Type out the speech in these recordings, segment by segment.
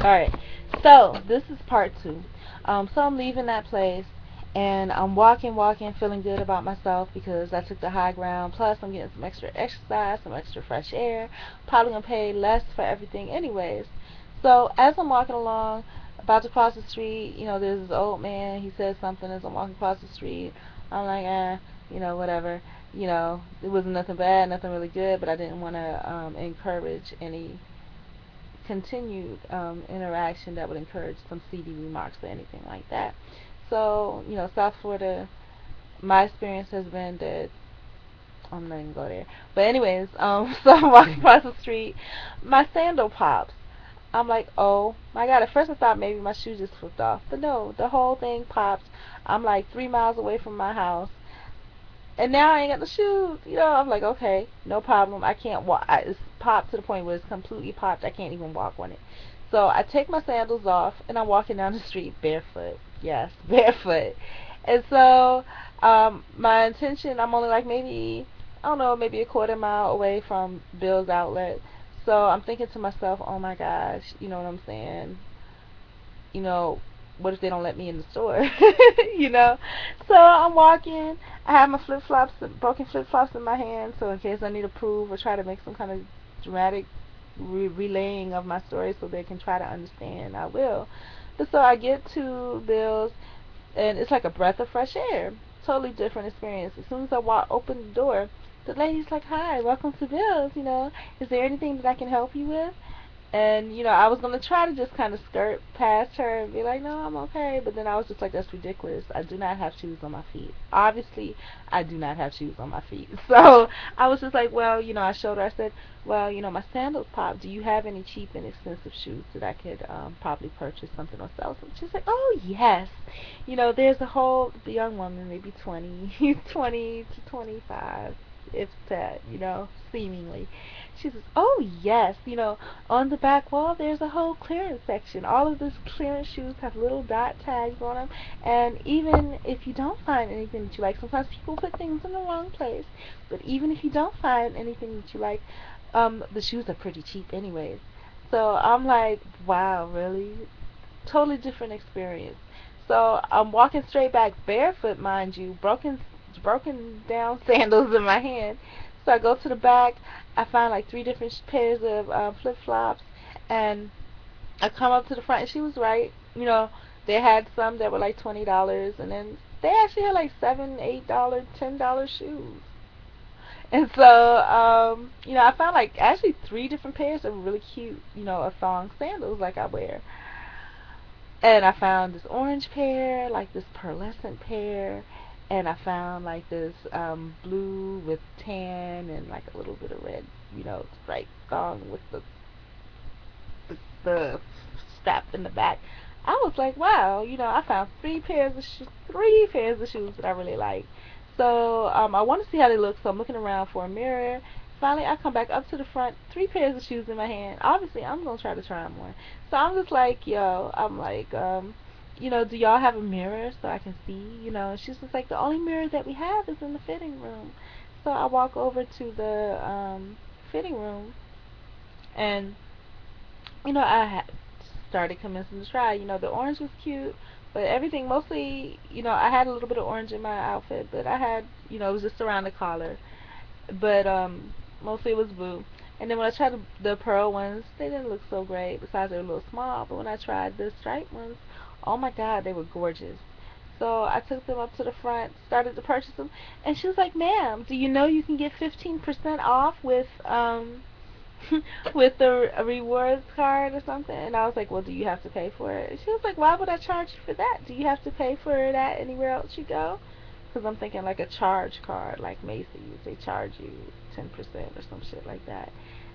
Alright, so this is part two. So I'm leaving that place and I'm walking, feeling good about myself because I took the high ground. Plus, I'm getting some extra exercise, some extra fresh air. Probably gonna pay less for everything, anyways. So as I'm walking along, about to cross the street, there's this old man. He says something as I'm walking across the street. I'm like, whatever. It wasn't nothing bad, nothing really good, but I didn't want to encourage any continued interaction that would encourage some seedy remarks or anything like that. So, South Florida, my experience has been that I'm not even go there. But anyways, so I'm walking across the street, my sandal pops. I'm like, oh my god. At first I thought maybe my shoe just flipped off, but no, the whole thing pops. I'm like 3 miles away from my house, and now I ain't got the shoes. I'm like, okay, no problem. I can't walk. It's popped to the point where it's completely popped. I can't even walk on it. So I take my sandals off and I'm walking down the street barefoot. Yes, barefoot. And so my intention, I'm only like maybe, I don't know, maybe a quarter mile away from Beall's outlet. So I'm thinking to myself, oh my gosh, you know what I'm saying? you know, what if they don't let me in the store? you know? So I'm walking. I have my flip flops, broken flip flops in my hand, so in case I need to prove or try to make some kind of dramatic relaying of my story so they can try to understand, I will. But so I get to Bill's, and it's like a breath of fresh air. Totally different experience. As soon as I open the door, the lady's like, "Hi, welcome to Bill's. Is there anything that I can help you with?" And, I was going to try to just kind of skirt past her and be like, no, I'm okay. But then I was just like, that's ridiculous. I do not have shoes on my feet. Obviously, I do not have shoes on my feet. So I was just like, well, I showed her. I said, well, my sandals pop. Do you have any cheap and expensive shoes that I could probably purchase something or sell some? She's like, oh, yes. There's a whole, the young woman, maybe 20, 20 to 25, if that, seemingly. She says, oh, yes, on the back wall, there's a whole clearance section. All of these clearance shoes have little dot tags on them. And even if you don't find anything that you like, sometimes people put things in the wrong place. But even if you don't find anything that you like, the shoes are pretty cheap anyways. So I'm like, wow, really? Totally different experience. So I'm walking straight back barefoot, mind you, broken down sandals in my hand. So I go to the back. I find like three different pairs of flip flops, and I come up to the front. And she was right. They had some that were like $20, and then they actually had like $7, $8, $10 shoes. And so, I found like actually three different pairs of really cute, of thong sandals like I wear. And I found this orange pair, like this pearlescent pair, and I found like this blue with tan and like a little bit of red, striped thong with the strap in the back. I was like, wow, I found three pairs of shoes that I really like. So I want to see how they look. So I'm looking around for a mirror. Finally, I come back up to the front, three pairs of shoes in my hand. Obviously, I'm gonna try to try them on. So I'm just like, yo, I'm like, do y'all have a mirror so I can see? She's just like, the only mirror that we have is in the fitting room. So I walk over to the fitting room, and I started commencing to try. The orange was cute, but everything mostly, I had a little bit of orange in my outfit, but I had, it was just around the collar, but mostly it was blue. And then when I tried the pearl ones, they didn't look so great. Besides, they were a little small. But when I tried the striped ones, oh my God, they were gorgeous. So I took them up to the front, started to purchase them, and she was like, "Ma'am, do you know you can get 15% off with with a rewards card or something?" And I was like, "Well, do you have to pay for it?" And she was like, "Why would I charge you for that? Do you have to pay for that anywhere else you go?" Because I'm thinking like a charge card, like Macy's, they charge you 10% or some shit like that.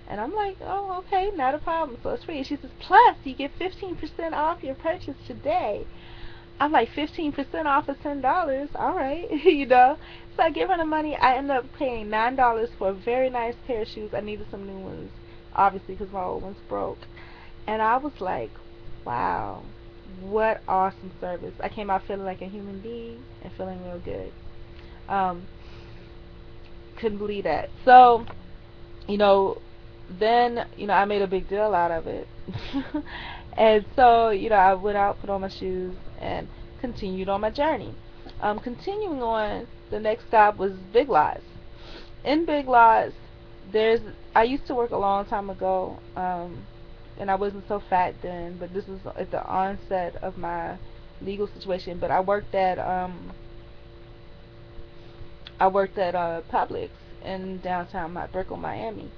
And I'm like, oh, okay, not a problem. So it's free. And she says, plus you get 15% off your purchase today. I'm like, 15% off of $10. All right, So I give her the money. I end up paying $9 for a very nice pair of shoes. I needed some new ones, obviously, because my old ones broke. And I was like, wow, what awesome service. I came out feeling like a human being and feeling real good. Um, couldn't believe that. So, you know, then, I made a big deal out of it. And so, I went out, put on my shoes, and continued on my journey. Continuing on, the next stop was Big Lots. In Big Lots, there's I used to work a long time ago, and I wasn't so fat then, but this was at the onset of my legal situation. But I worked at Publix in downtown Brickell, Miami,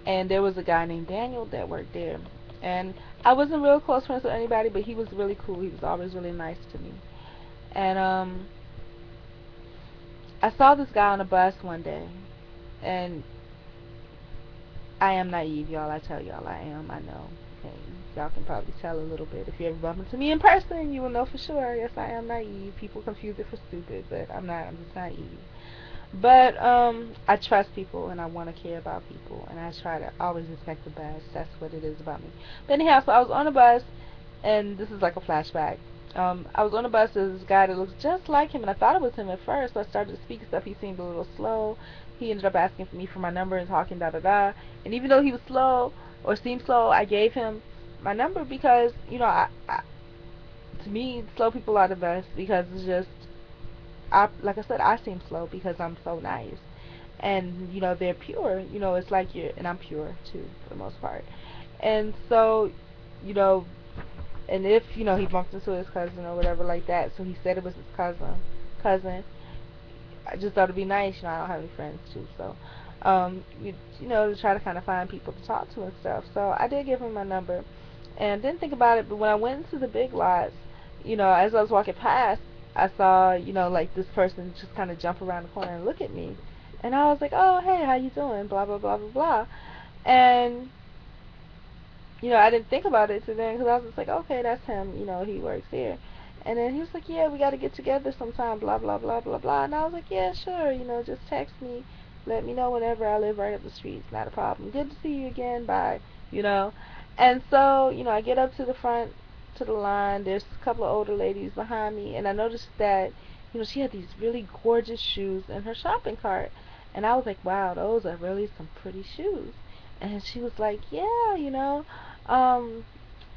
and there was a guy named Daniel that worked there, and I wasn't real close friends with anybody, but he was really cool. He was always really nice to me, and I saw this guy on a bus one day, and I am naive, y'all. I tell y'all I am. I know. Okay, y'all can probably tell a little bit. If you ever bump into me in person, you will know for sure. Yes, I am naive. People confuse it for stupid, but I'm not. I'm just naive. But I trust people and I want to care about people and I try to always respect the best. That's what it is about me. But anyhow, so I was on a bus and this is like a flashback. I was on a bus with this guy that looks just like him and I thought it was him at first. So I started to speak and stuff. He seemed a little slow. He ended up asking for me for my number and talking da da da. And even though he was slow or seemed slow, I gave him my number because to me, slow people are the best because it's just like I said, I seem slow because I'm so nice. And, they're pure. It's like and I'm pure too, for the most part. And so, you know, and if, he bumped into his cousin or whatever like that, so he said it was his cousin, I just thought it'd be nice, I don't have any friends too, so, to try to kind of find people to talk to and stuff. So I did give him my number and didn't think about it, but when I went into the Big Lots, as I was walking past, I saw, like this person just kind of jump around the corner and look at me. And I was like, oh, hey, how you doing? Blah, blah, blah, blah, blah. And, I didn't think about it to then because I was just like, okay, that's him. He works here. And then he was like, yeah, we got to get together sometime, blah, blah, blah, blah, blah. And I was like, yeah, sure. Just text me. Let me know whenever. I live right up the street. It's not a problem. Good to see you again. Bye. And so, I get up to the front to the line. There's a couple of older ladies behind me. And I noticed that, she had these really gorgeous shoes in her shopping cart. And I was like, wow, those are really some pretty shoes. And she was like, yeah, um,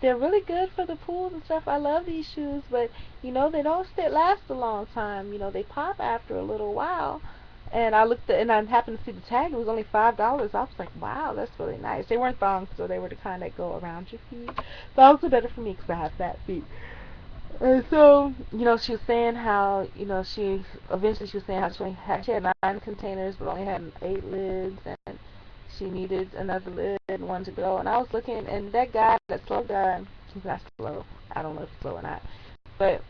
they're really good for the pools and stuff. I love these shoes, but, they don't last a long time. They pop after a little while. And I happened to see the tag. It was only $5. I was like, wow, that's really nice. They weren't thongs, so they were the kind that go around your feet. Thongs are better for me because I have fat feet. And so, she was saying how, she was saying how she had 9 containers but only had 8 lids, and she needed another lid and one to go. And I was looking, and that slow guy, he's not slow. I don't know if he's slow or not. But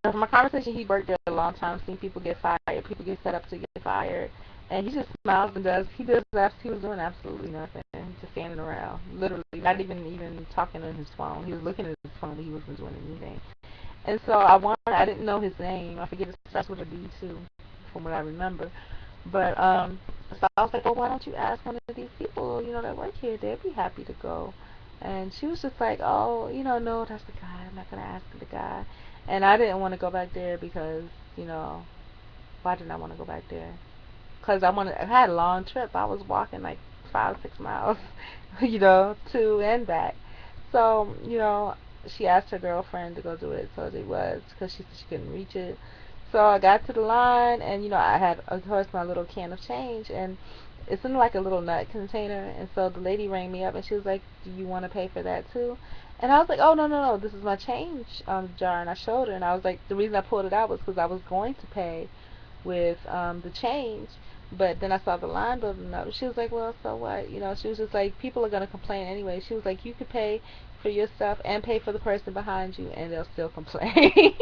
from my conversation, he worked there a long time, seen people get fired, people get set up to get fired. And he just smiles and he was doing absolutely nothing. Just standing around. Literally, not even talking on his phone. He was looking at his phone, but he wasn't doing anything. And so I didn't know his name. I forget it starts with a D too, from what I remember. But so I was like, well, why don't you ask one of these people, that work here? They'd be happy to go. And she was just like, oh, no, that's the guy. I'm not gonna ask the guy. And I didn't want to go back there because, why didn't I want to go back there? Because I had a long trip. I was walking like 5 or 6 miles, to and back. So, she asked her girlfriend to go do it, so it was, because she said she couldn't reach it. So I got to the line, and, I had, of course, my little can of change, and it's in like a little nut container, and so the lady rang me up, and she was like, do you want to pay for that too? And I was like, oh, no, no, no, this is my change jar, and I showed her, and I was like, the reason I pulled it out was because I was going to pay with the change, but then I saw the line building up. She was like, well, so what? She was just like, people are going to complain anyway. She was like, you could pay for your stuff and pay for the person behind you, and they'll still complain.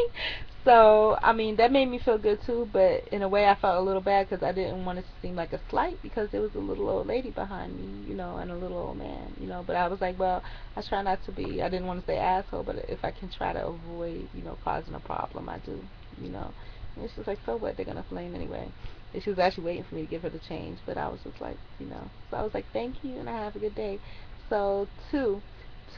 So, I mean, that made me feel good too, but in a way I felt a little bad because I didn't want it to seem like a slight because there was a little old lady behind me, and a little old man, but I was like, well, I try not to be, I didn't want to say asshole, but if I can try to avoid, causing a problem, I do, And she was like, so what, they're going to flame anyway. And she was actually waiting for me to give her the change, but I was just like, So I was like, thank you, and I have a good day. So, two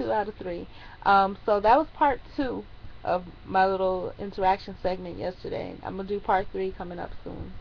out of three. So that was part 2 of my little interaction segment yesterday. I'm going to do part 3 coming up soon.